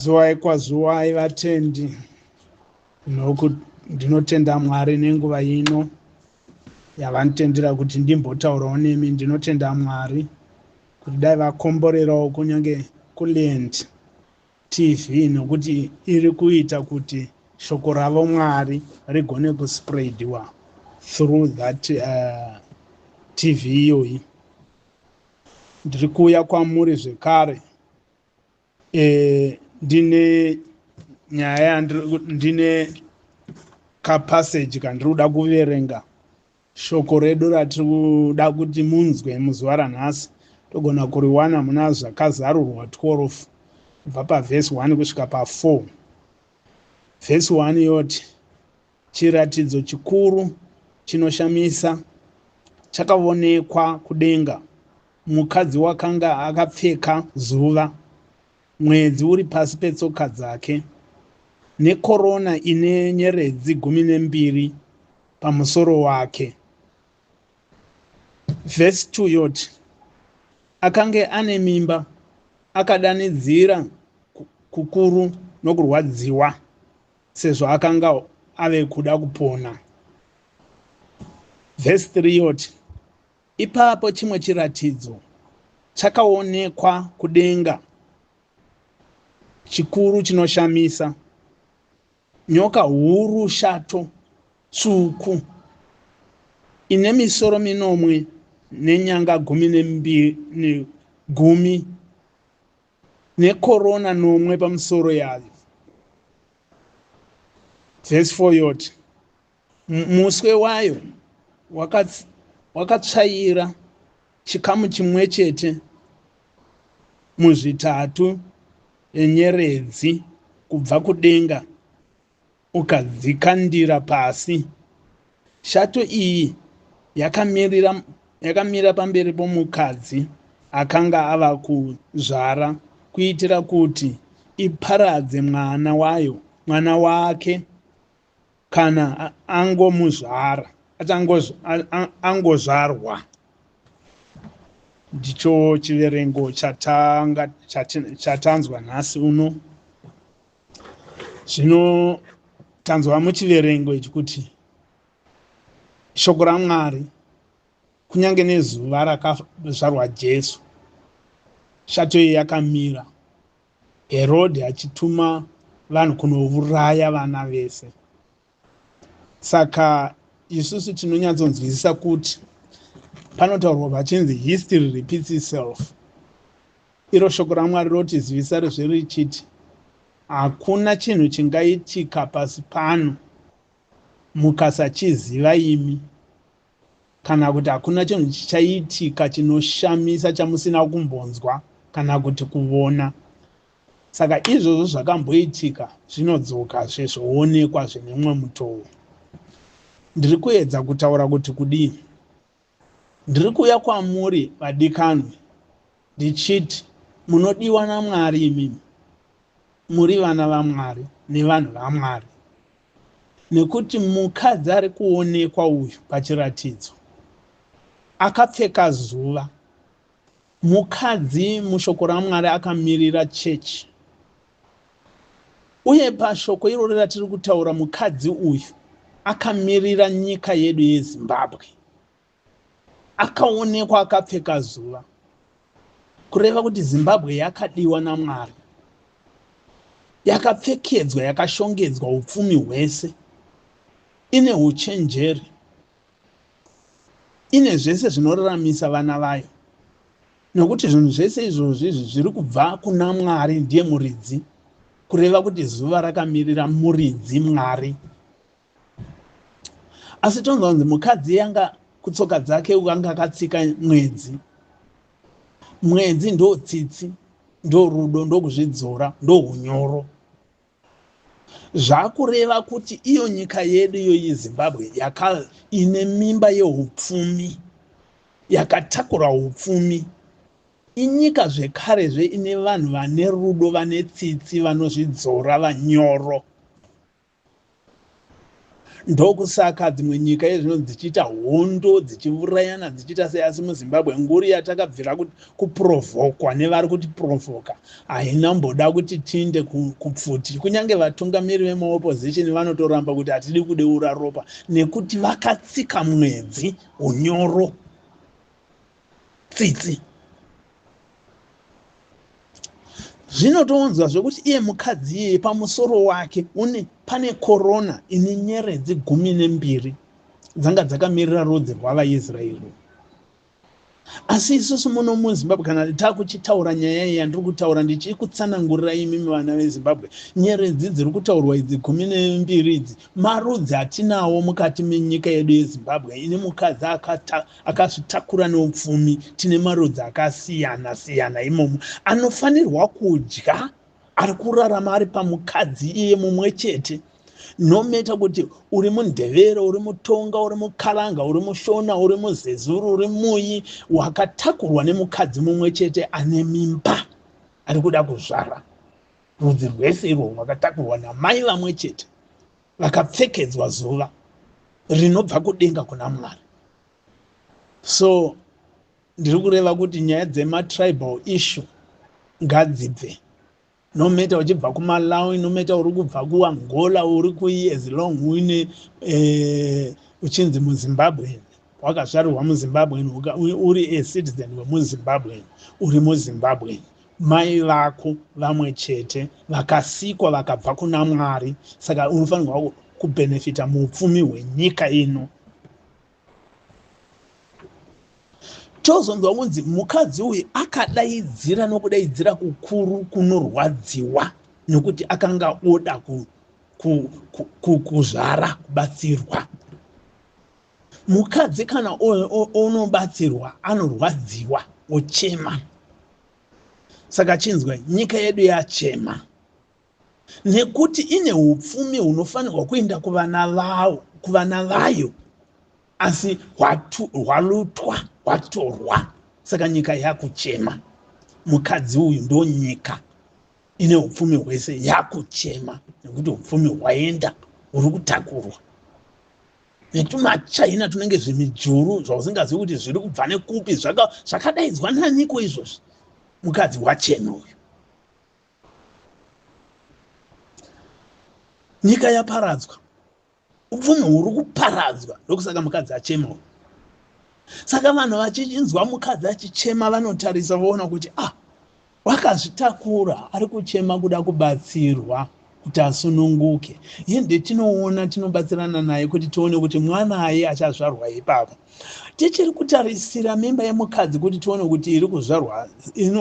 Zuva kwazuva vatendi ndinotenda Mwari nenguva ino yavanotendera kuti ndimbotaurawo nemi. Ndinotenda Mwari kuti dai vakomborerawo kunyange kuLand TV nokuti iri kuita kuti shoko ravo Mwari rigone kuspreadiwa through that TV iyoyi. Ndiri kuuya kwamuri zvekare ndine nyaya ndine kapaseji kandiri kuda kuverenga. Shoko redu ratiri kuda kuti munzwe muzuva ranhasi togona kuriwana muna zvakazarurwa 12 kubva pavhesi 1 kusvika pa4. Vhesi 1 yoti chiratidzo chikuru chinoshamisa chakaonekwa kudenga. Mukadzi wakanga akapfeka zuva, mwedzi uri pasi petsoka dzake, nekorona ine nyeredzi 12 pamusoro wake. Vhesi 2 yoti akanga ane mimba akadanidzira kukuru nokurwadziwa sezvo akanga ave kuda kupona. Vhesi 3 yoti ipapo chimwe chiratidzo chakaonekwa kudenga chikuru chinoshamisa, nyoka huru shato tsvuku ine misoro 9 nenyanga 10 nekorona 9 pamusoro yayo. Vhesi 4 yoti muswe wayo wakatsvaira chikamu chimwe chete muzvitatu yenyeredzi kubva kudenga ukadzikandira pasi. Shato iyi yakamira pamberi pomukadzi akanga ava kuzvara kuitira kuti iparadze mwana wake kana angozvarwa. Ndicho chiverengo chatanzwa nhasi uno. Zvino tanzwa muchiverengo ichi kuti shoko raMwari kunyange nezuva rakazvarwa Jesu, shato iyi yakamira, Herodhi achituma vanhu kunouraya vana vese. Saka isusu tinonyatsonzwisisa kuti panotaurwa pachinzi history repeats itself. Iro shoko raMwari rotizivisa rezve richiti hakuna chinhu chingaitika pasi pano mukasachiziva imi, kana kuti hakuna chinhu chichaitika chinoshamisa chamusina kumbonzwa kana kuti kuona. Saka izvozvo zvakamboitika zvinodzoka zvoonekwa zvenemwe mutoo. Ndiri kuedza kutaura kuti kudii? Ndiri kuuya kwamuri vadikanwi ndichiti munodiwa naMwari imimi, muri vana vaMwari nevanhu vaMwari, nekuti mukadzi ari kuonekwa uyu pachiratidzo akapfeka zuva. Mukadzi mushoko raMwari akamirira chechi, uye pashoko iroro ratiri kutaura mukadzi uyu akamirira nyika yedu yeZimbabwe. Akaonekwa akapfeka zuva, kureva kuti Zimbabwe yakadiwa naMwari, yakapfekedzwa, yakashongedzwa upfumi hwese, ine uchenjeri, ine zvese zvinoraramisa vana vayo, nokuti zvinhu zvese izvozvi zviri kubva kuna Mwari, ndiye muridzi, kureva kuti zuva rakamirira muridzi Mwari. Asi tonzwa kunzi mukadzi yanga kutsoka dzake anga akatsika mwedzi ndo tsitsi, ndo rudo, ndo kuzvidzora, ndo unyoro. Zvakureva kuti iyo nyika yedu iyo yeZimbabwe ine mimba yeupfumi, yakatakura upfumi, inyika zvekarezve ine vanhu vane rudo, vane tsitsi, vanozvidzora, vanyoro. ndokusaka dzimwe nyika yezvino dzichiita hondo dzichiurayana dzichiita sei, asi muzimbabwe nguri yatakabvira kuprovokwa nevari kuti provoka haina mboda kuti tiinde kupfuti. Kunyange vatungamiri vemaopposition vanotoramba kuti hatidi kudeura ropa nekuti vakatsika mwedzi unyoro tsitsi. Zvinotoonzwa zvokuti iye mukadzi iyeye pamusoro wake pane korona ine nyeredzi 12 dzanga dzakamirira rudzi rwavaIsraeri. Asi isusu muno muZimbabwe kana takuchitaura nyaya iyi yandiri kutaura ndichiri kutsanangurira imimi vana veZimbabwe, nyeredzi dziri kutaurwa idzi 12 idzi marudzi atinawo mukati menyika yedu yeZimbabwe. Ine mukadzi akazvitakura neupfumi, tine marudzi akasiyana siyana imomo anofanirwa kudya, ari kurarama ari pamukadzi iye mumwe chete. Nometa kuti uri mundevere, uri mutonga, uri mukaranga, uri mushona, uri muzezuru, uri muyi, wakatakurwa nemukadzi mumwe chete ane mimba ari kuda kuzvara. Rudzi rwese irwo rwakatakurwa namai vamwe chete vakapfekedzwa zuva rinobva kudenga kuna Mwari. So ndiri kureva kuti nyaya dzematribal issue ngadzibve. No matter uchibva kuMalawi, no matter uri kubva kuAngola, uri kui, as long uine uchinzi muZimbabwe, wakazvarirwa muZimbabwe, uri a citizen wemuZimbabwe, uri muZimbabwe, mai vako vamwe chete vakasikwa vakabva kuna Mwari. Saka unofanirwa kubenefita muupfumi hwenyika ino. Tozonzwa kunzi mukadzi uyu akadaidzira nokudaidzira kukuru kunorwadziwa nokuti akanga oda kuzvara, kubatsirwa. Mukadzi kana unobatsirwa anorwadziwa, ochema. Saka chinzwa nyika yedu yachema nekuti ine upfumi hunofanirwa kuenda kuvana vayo, asi hwalutwa, hwatorwa. Saka nyika yakuchema. Mukadzi uyu ndo nyika ine upfumi hwese yakuchema nekuti upfumi hwaenda, uri kutakurwa. Netumachaina tunenge zvimijuru zvausingazivi kuti zviri kubva nekupi zvakadaidzwa nanyiko izvozvi. Mukadzi wachema uyu. Nyika yaparadzwa, upfumi huri kuparadzwa, ndokusaka mukadzi achema uyu. Saka vanhu vachichinzwa mukadzi achichema vanotarisa voona kuti wakazvitakura, ari kuchema kuda kubatsirwa kuti asununguke. Ende tinoona tinobatsirana naye kuti tione kuti mwanaye achazvarwa ipapo. Tichiri kutarisira mimba yemukadzi kuti tione kuti iri kuzvarwa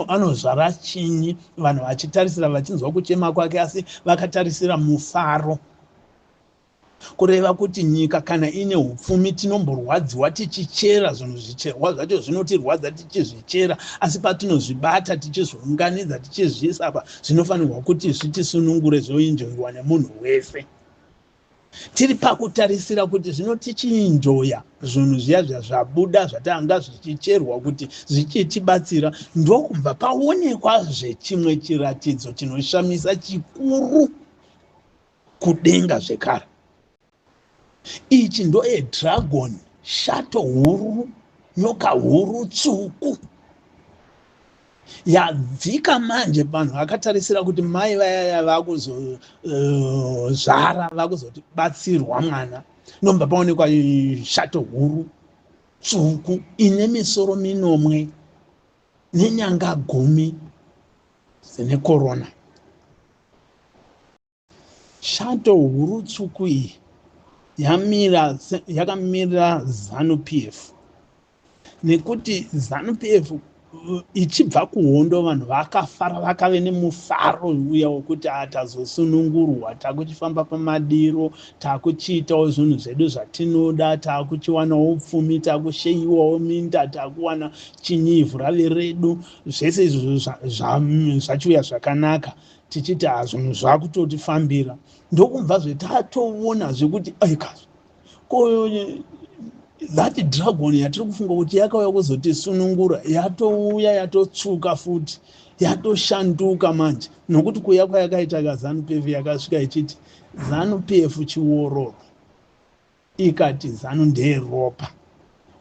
anozvara chinyi, vanhu vachitarisira vachinzwa kuchema kwake, asi vakatarisira mufaro. Kureva kuti nyika kana ine upfumi tinomborwadziwa tichichera zvinhu zvicherwa zvacho zvinotirwadza tichizvichera, asi patinozvibata tichizviunganidza tichizviisa apa zvinofanirwa kuti zvitisunungure zvoinjoiwa nemunhu wese. Tiri pakutarisira kuti zvinotichiinjoya zvinhu zviya zvabuda zvatanga zvichicherwa kuti zvichitibatsira, ndokubva paonekwa zvechimwe chiratidzo chinoshamisa chikuru kudenga zvekare. Ichi ndo dragon, shato huru, nyoka huru tsvuku yadzika manje vanhu vakatarisira kuti mai vaya vakuzozvara vakuzobatsirwa mwana. Ndomba paonekwa shato huru tsvuku ine misoro 9 nenyanga 10 dzine korona. Shato huru tsvuku iyi yakamira ZANU-PF nekuti ZANU-PF ichibva kuhondo vanhu vakafara, vakave nemufaro uya wekuti tazosunungurwa, takuchifamba pamadiro, takuchiitawo zvinhu zvedu zvatinoda, takuchiwanawo upfumi, takusheyiwawo minda, takuwana chinyivhu rave redu. Zvese izvo zvachiuya zvakanaka, tichiti zvinhu zvakutotifambira. Ndokumva zvetatoona zvekuti that dragon yatiri kufunga kuti yakauya kuzotisunungura yatouya yatotsuka futi, yatoshanduka manje. Nokuti kuya kwayakaita kaZANU-PF yakasvika ichiti ZANU-PF chiwororo. ikati ZANU ndeyeropa.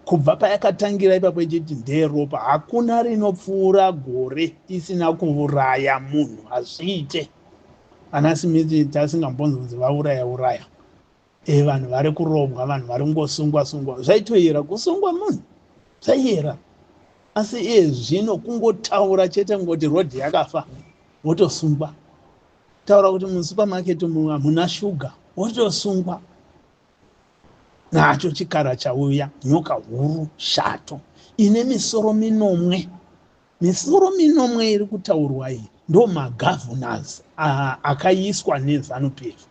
Kubva payakatangira ipapo ichiti ndeyeropa, hakuna rinopfuura gore isina kuuraya munhu. Hazviite. Ana Smith tasingambonzi kuti vauraya. Vanhu vari kurobwa, vanhu vari ngosungwa. Zvaitoyera kusungwa munhu. Zvaiyera. Asi zvino kungotaura chete ngoti rodhi yakafa, wotosungwa. Taura kuti musupermarket hamuna shuga, wotosungwa. Nacho chikara chauya, nyoka huru shato ine misoro minomwe. Misoro minomwe iri kutaurwa iyi ndo magovernors akaiswa neZANU-PF.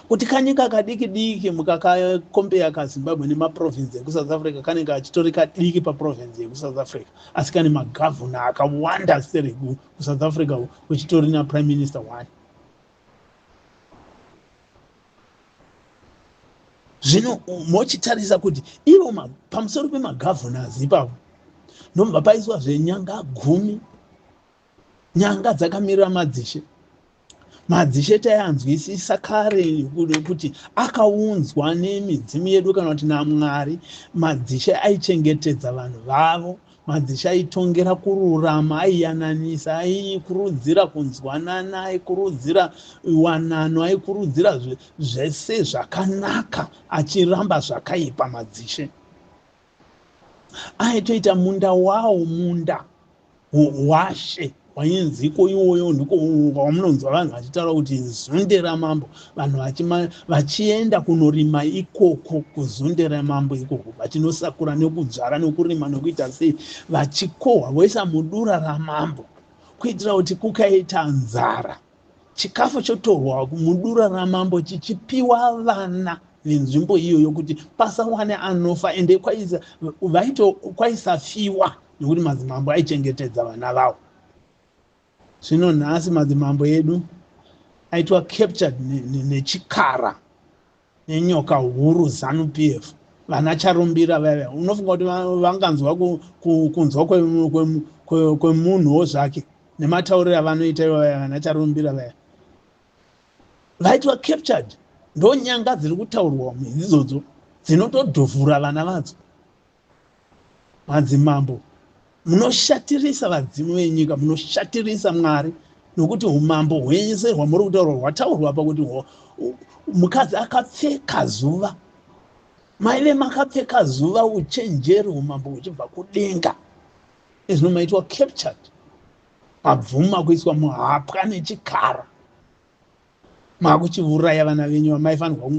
Kuti kanyika kadiki diki mukakakombeya kaZimbabwe nemaprovinsi ekuSouth Africa kanenge kachitori kadiki paprovinsi yekuSouth Africa, asi kane magavhuna akawanda seri kuSouth Africa kuchitori naprime minister one. Zvino mochitarisa kuti ivo pamusoro pemagavhunazi ipapo ndomba paiswa zvenyanga 10, nyanga dzakamirira madzishe. Madzishe taianzwisisa kare kuti akaunzwa nemidzimu yedu kana kuti naMwari. Madzishe aichengetedza vanhu vavo, madzishe aitongera kururama, aiyananisa, aikurudzira kunzwanana, aikurudzira wanano, aikurudzira zvese zvakanaka, achiramba zvakaipa. Madzishe aitoita munda wawo, munda washe wainziko iwoyo, ndiko wamunonzwa vanhu vachitaura kuti zunde ramambo. Vanhu vachienda kunorima ikoko, kuzunde ramambo ikoko, vachinosakura nekudzvara nekurima nekuita sei, vachikohwa voisa mudura ramambo, kuitira kuti kukaita nzara, chikafu chotorwa mudura ramambo chichipiwa vana venzvimbo iyoyo kuti pasawane anofa, ende kwaisafiwa nekuti madzimambo aichengetedza vana vavo. Zvino nhasi madzimambo edu aitwa captured nechikara nenyoka huru ZANU-PF. Vana charumbira vaya, unofunga kuti vanganzwa kunzwa kwemunhuwo zvake nematauriro avanoita ivaya vana charumbira vaya. Vaitwa captured. Ndo nyanga dziri kutaurwa idzodzo dzinotodhovhura vana vadzo. Madzimambo, munoshatirisa vadzimu venyika, munoshatirisa Mwari, nokuti umambo hwenyu hwamuri kutaurwa hwataurwa pakuti mukadzi akapfeka zuva. Maive makapfeka zuva, uchenjeri umambo huchibva kudenga. Izvino maitwa captured, mabvuma kuiswa muhapwa nechikara. Makuchiuraya vana venyu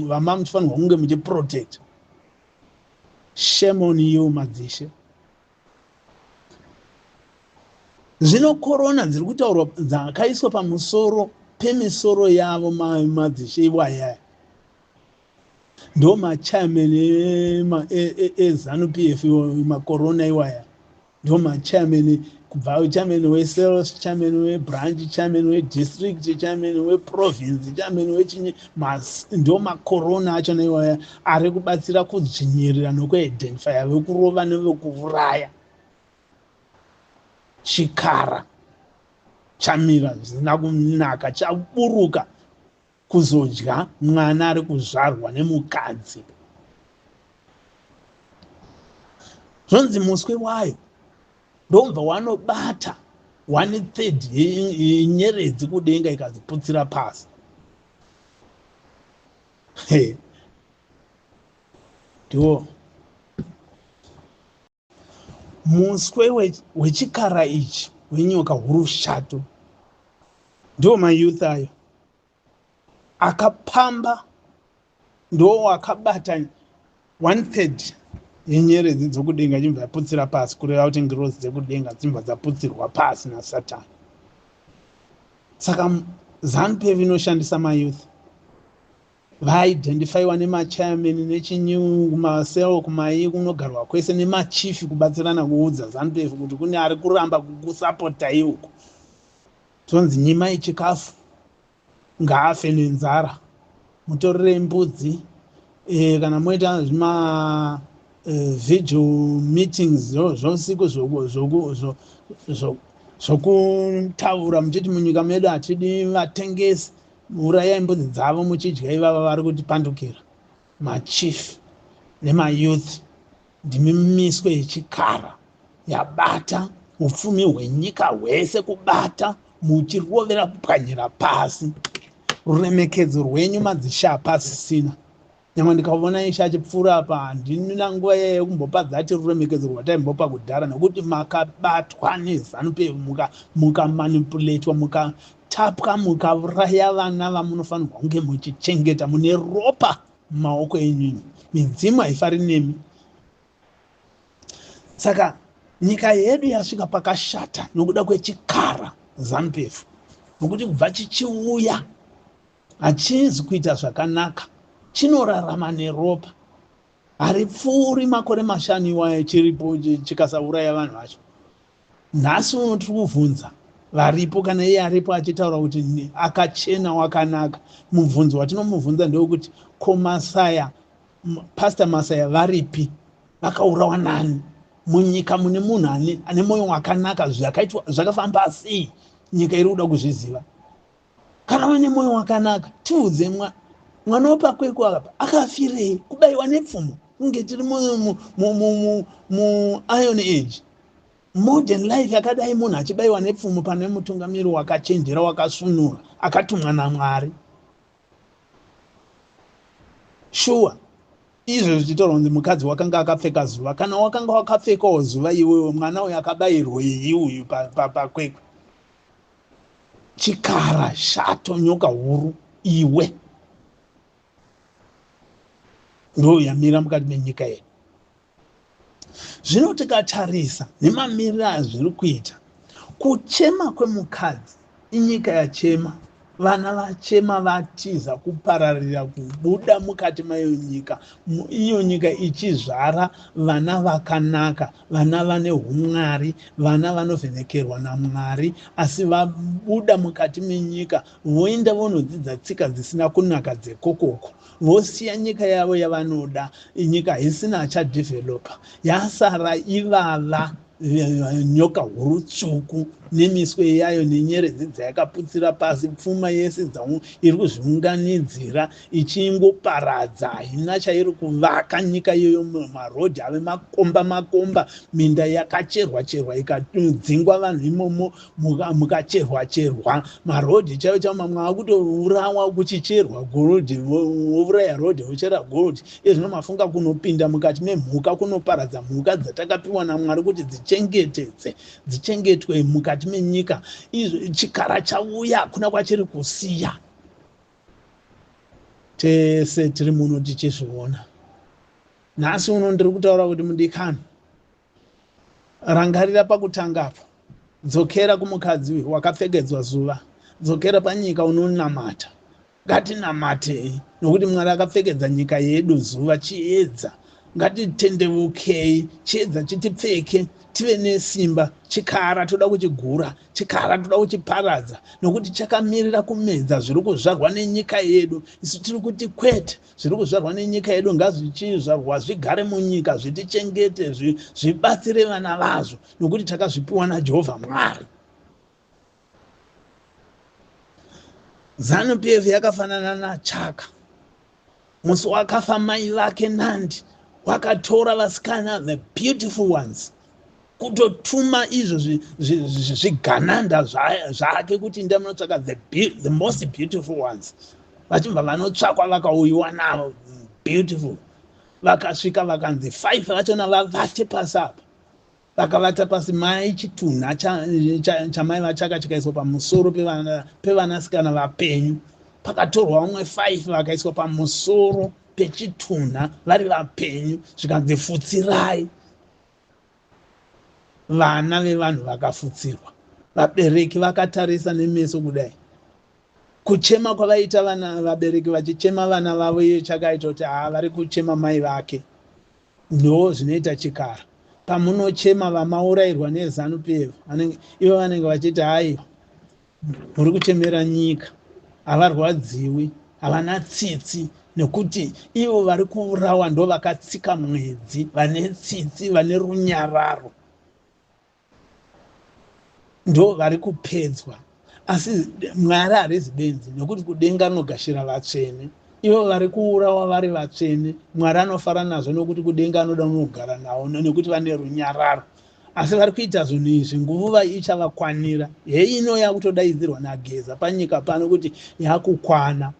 vamamuchifanirwa kunge muchiprotect. Shame on you, madzishe. Zvino korona dziri kutaurwa dzakaiswa pamusoro pemisoro yavo madzishe iwaya. Ndo machairman eZANU-PF makorona iwaya. Ndo machairman kubva chairman weSales, chairman webranch, chairman wedistrict, chairman weprovince, chairman wechinyi, ndo makorona achona iwaya ari kubatsira kudzvinyirira nokuidentifya vekurova nevekuuraya. Chikara chamira zvisina kunaka, chaburuka kuzodya mwana ari kuzvarwa nemukadzi. Zvonzi muswe wayo ndomva wanobata 1/3 yenyeredzi kudenga ikadziputsira pasi. Ndo muswe wechikara ichi wenyoka huru shato ndo mayouth ayo akapamba, ndo akabata 1/3 yenyeredzi dzokudenga chimbva yaputsira pasi, kureva kuti ngirozi dzekudenga dzimbva dzaputsirwa pasi naSatani. Saka ZANU-PF inoshandisa mayouth, vaidentifyiwa nemachairman nechinyungu, masel kumai kunogarwa kwese nemachifi kubatsirana kuudza ZANU-PF kuti kune ari kuramba kusapota iuko. Tonzi nyimai chikafu, ngaafe nenzara, mutorere mbudzi, kana moita zvima vigil meetings zvousiku zvokutaura muchiti munyika medu hatidi vatengesi, urayai mbudzi dzavo muchidya ivava vari kutipandukira. machief nemayouth ndimimiswe yechikara yabata upfumi hwenyika hwese, kubata muchirovera kupwanyira pasi. Ruremekedzo rwenyu madzisha sisina. Nyamwe ndikaona Ishe achipfuura apa handina nguva yekumbopadza ati ruremekedzo rwataimbopa kudhara, nokuti makabatwa neZANU-PF mukamanipuletwa, mukatapwa, mukauraya vana vamunofanirwa kunge muchichengeta, mune ropa mumaoko enyu. Midzimu haifari nemi. Saka nyika yedu yasvika pakashata nokuda kwechikara ZANU-PF, nokuti kubva chichiuya hachizi kuita zvakanaka, chinorarama neropa. Haripfuuri makore mashanu iwayo chiripo chikasauraya vanhu vacho. Nhasi uno tiri kuvhunza varipo, kana iye aripo achitaura kuti akachena wakanaka. Mubvunzo watinomubvunza ndewekuti ko Masaya, Pastor Masaya varipi? Vakaurawa nani? Munyika mune munhu ane moyo wakanaka, zvakaitwa zvakafamba sei? Nyika iri kuda kuzviziva. Kana une moyo wakanaka, tiudze mwana wopakweko apa akafirei? Kubayiwa nepfumo, kunge tiri mu Iron Age. Modern life yakadai munhu achibayiwa nepfumo pane mutungamiri wakachenjera, wakasunura, akatumwa naMwari. Sure, izvo zvichitaura kunzi mukadzi wakanga akapfeka zuva. Kana wakanga wakapfekawo zuva iwewe, mwana uyu akabayirwei uyu pakwekwe? Chikara, shato, nyoka huru, iwe ndo yamira mukati menyika yedu. Zvino tikatarisa nemamiriro azviri kuita, kuchema kwemukadzi, inyika yachema, vana vachema, vatiza kupararira, kubuda mukati mayo nyika, iyo nyika ichizvara vana vakanaka, vana vane umwari, vana vanovhenekerwa naMwari, asi vabuda mukati menyika voenda vonodzidza tsika dzisina kunaka dzekokoko, vosiya nyika yavo yavanoda, nyika isina achadhivhelopa, yasara ivava nyoka huru tsvuku nemiswe yayo nenyeredzi dzayakaputsira pasi, pfuma yese iri kuzviunganidzira, ichingoparadza, haina chairi kuvaka nyika iyoyo. Marodhi ave makomba, minda yakacherwa ikadzingwa vanhu imomo, mukacherwa marodhi chaiwo chaiwo, mamwe akutourawa kuchicherwa gorodhi, vouraya rodhi vochera gorodhi. Izvino mafunga kunopinda mukati memhuka, kunoparadza mhuka dzatakapiwa naMwari kuti dzichengetwe mukati menyika. Chikara chauya, hakuna kwachiri kusiya. Tese tiri muno tichizviona. Nhasi uno ndiri kutaura kuti mudikani, rangarira pakutangapo, dzokera kumukadzi uyu wakapfekedzwa zuva, dzokera panyika unonamata. Ngatinamate, nokuti Mwari akapfekedza nyika yedu zuva, chiedza. Ngatitendeukei, chiedza chitipfeke, tive nesimba. Chikara toda kuchigura, chikara toda kuchiparadza, nokuti chakamirira kumedza zviri kuzvarwa nenyika yedu. Isu tiri kuti kwete, zviri kuzvarwa nenyika yedu ngazvichizvarwa, zvigare munyika, zvitichengete, zvibatsire vana vazvo, nokuti takazvipiwa naJehovha Mwari. ZANU-PF yakafanana nachaka. Musi wakafa mai vake Nandi, wakatora vasikana, the beautiful ones, kutotuma izvo zvigananda zvake kuti ndamunotsvaka the most beautiful ones. Vachibva vanotsvakwa vakauyiwa navo beautiful, vakasvika vakanzi 5 vachona vavate pasi apa. Vakavata pasi, mai chitunha chamai vachaka chikaiswa pamusoro pevanasikana vapenyu. Pakatorwa vamwe 5 vakaiswa pamusoro pechitunha vari vapenyu, zvikanzi futsirai. Vana vevanhu vakafutsirwa, vabereki vakatarisa nemeso kudai. Kuchema kwavaita vabereki vachichema vana vavo, iye chakaita kuti vari kuchema mai vake. Ndo zvinoita chikara. Pamunochema vamaurayirwa neZANU-PF, ivo vanenge vachiti haiwa, muri kuchemera nyika, havarwadziwi, havana tsitsi, nekuti ivo vari kuurawa ndo vakatsika mwedzi, vane tsitsi, vane runyararo, ndo vari kupedzwa. Asi Mwari harizi benzi, nokuti kudenga anogashira vatsvene. ivo vari kuurawa vari vatsvene, Mwari anofara nazvo nokuti kudenga anoda unogara navo nekuti vane runyararo. Asi vari kuita zvinhu izvi nguva ichavakwanira. Heino yakutodaidzirwa naGeza panyika pano kuti yakukwana.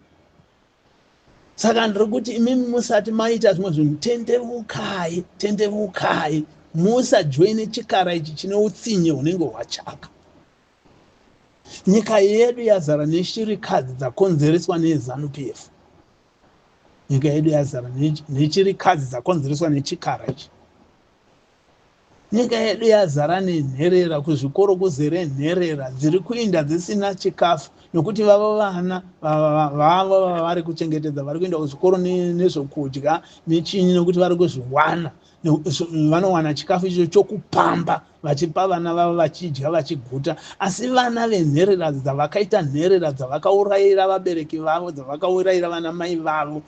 Saka ndiri kuti imimi musati maita zvimwe zvinhu, tendevukai, musajoine chikara ichi chine utsinye hunenge hwachaka. Nyika yedu yazara neshirikadzi dzakonzereswa neZANU-PF. Nyika yedu yazara nechirikadzi dzakonzereswa nechikara ichi. Nyika yedu yazara nenherera, kuzvikoro kuzere nherera dziri kuinda dzisina chikafu, nokuti vava vana vavo vari kuchengetedza vari kuenda kuzvikoro nezvokudya nechinyi, nokuti vari kuzviwana, vanowana chikafu icho chokupamba, vachipa vana vavo vachidya vachiguta. Asi vana venherera dzavakaita nherera, dzavakaurayira vabereki vavo, dzavakaurayira vana mai vavo,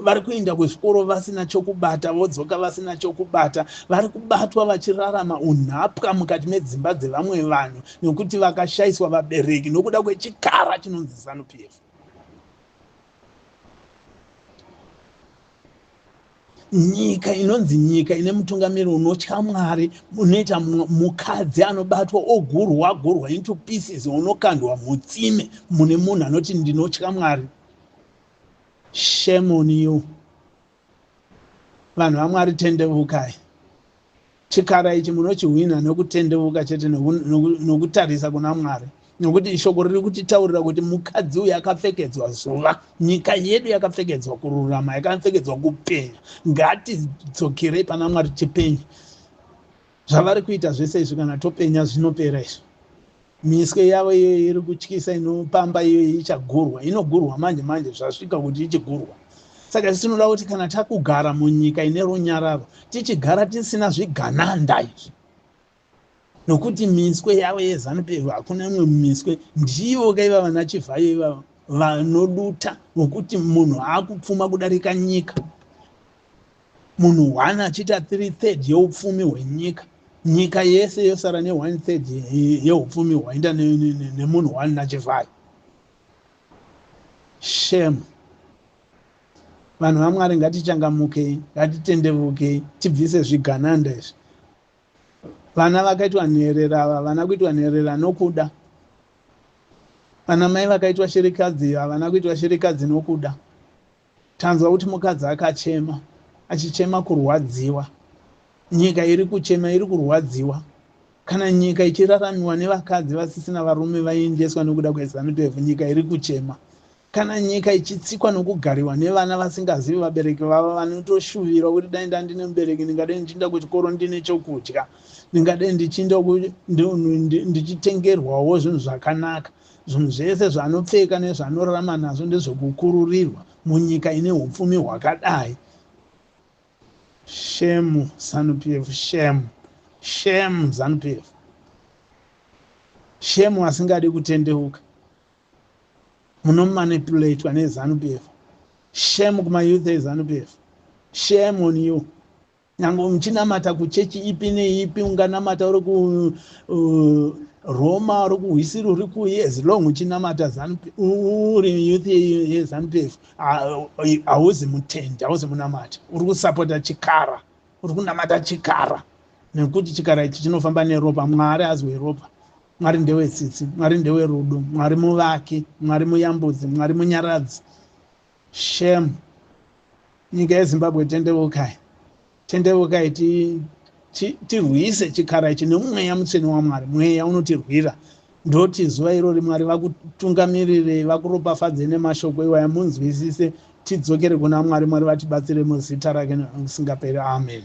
vari kuenda kuzvikoro vasina chokubata, vodzoka vasina chokubata, vari kubatwa vachirarama unhapwa mukati medzimba dzevamwe vanhu, nokuti vakashayiswa vabereki nokuda kwechikara chinonzi ZANU-PF. Nyika inonzi nyika ine mutungamiri unotya Mwari, unoita mukadzi anobatwa ogurwa into pieces, unokandwa mutsime mune munhu anoti ndinotya Mwari. Shame on you. Vanhu vaMwari, tendevukai. Chikara ichi munochihwina nokutendeuka chete, nokutarisa kuna Mwari. Nokuti shoko riri kutitaurira kuti mukadzi uyu akapfekedzwa zuva, nyika yedu yakapfekedzwa kururama, yakapfekedzwa kupenya. Ngatidzokerei pana Mwari tipenye. Zvavari kuita zvese izvi kana topenya zvinopera izvo. Miswe yavo iyo iri kutyisa inopamba iyo ichagurwa, inogurwa manje zvasvika kuti ichigurwa. Saka tinoda kuti kana takugara munyika ine runyararo, tichigara tisina zvigananda izvi. Nokuti miswe yavo yeZANU-PF hakuna imwe miswe, ndivo kaiva vana Chivhayo ivavo vanoduta, nokuti munhu akupfuma kudarika nyika. Munhu 1 achiita 3/3 yeupfumi hwenyika. Nyika yese yosara ne1/3 yeupfumi hwaenda nemunhu 1 naChivhayo. Shame. Vanhu vaMwari, ngatichangamukei, ngatitendevukei, tibvise zvigananda izvi. Vana vakaitwa nherera, havana kuitwa nherera nokuda. Vana mai vakaitwa shirikadzi, havana kuitwa shirikadzi nokuda. Tanzwa kuti mukadzi akachema, achichema kurwadziwa. Nyika iri kuchema, iri kurwadziwa. Kana nyika ichiraramiwa nevakadzi vasisina varume vaendeswa nokuda kweZANU-PF, nyika iri kuchema. Kana nyika ichitsikwa nokugariwa nevana vasingazivi vabereki vavo, vanotoshuvira kuti dai ndandine mubereki ndingadai ndichinda kuchikoro ndine chokudya, ndingadai ndichitengerwawo zvinhu zvakanaka. Zvinhu zvese zvanopfeka nezvanorarama nazvo ndezvokukururirwa munyika ine upfumi hwakadai. Shame ZANU-PF, shame. Shame ZANU-PF. Shame asingadi kutendeuka. Munomanipulatwa neZANU-PF. Shame kumayouth eZANU-PF. Shame on you. Nyange muchinamata kuchechi ipi neipi, unganamata uri kuRoma, uri kuHwisiri, uri kuye, as long uchinamata uri youth yeZANU-PF, hauzi mutendi, hauzi munamata. Uri kusapota chikara, uri kunamata chikara. Nekuti chikara ichi chinofamba neropa. Mwari azwe ropa. Mwari ndewetsitsi, Mwari ndewerudo, Mwari muvaki, Mwari muyambudzi, Mwari munyaradzi. Shame. Nyika yeZimbabwe, tendeukai. Tendeukai, tirwise chikara ichi nemweya mutsvene waMwari. Mweya unotirwira. Ndoti zuva irori Mwari vakutungamirire, vakuropafadze nemashoko iwaya, munzwisise, tidzokere kuna Mwari. Mwari vatibatsire muzita rake risingaperi. Amen.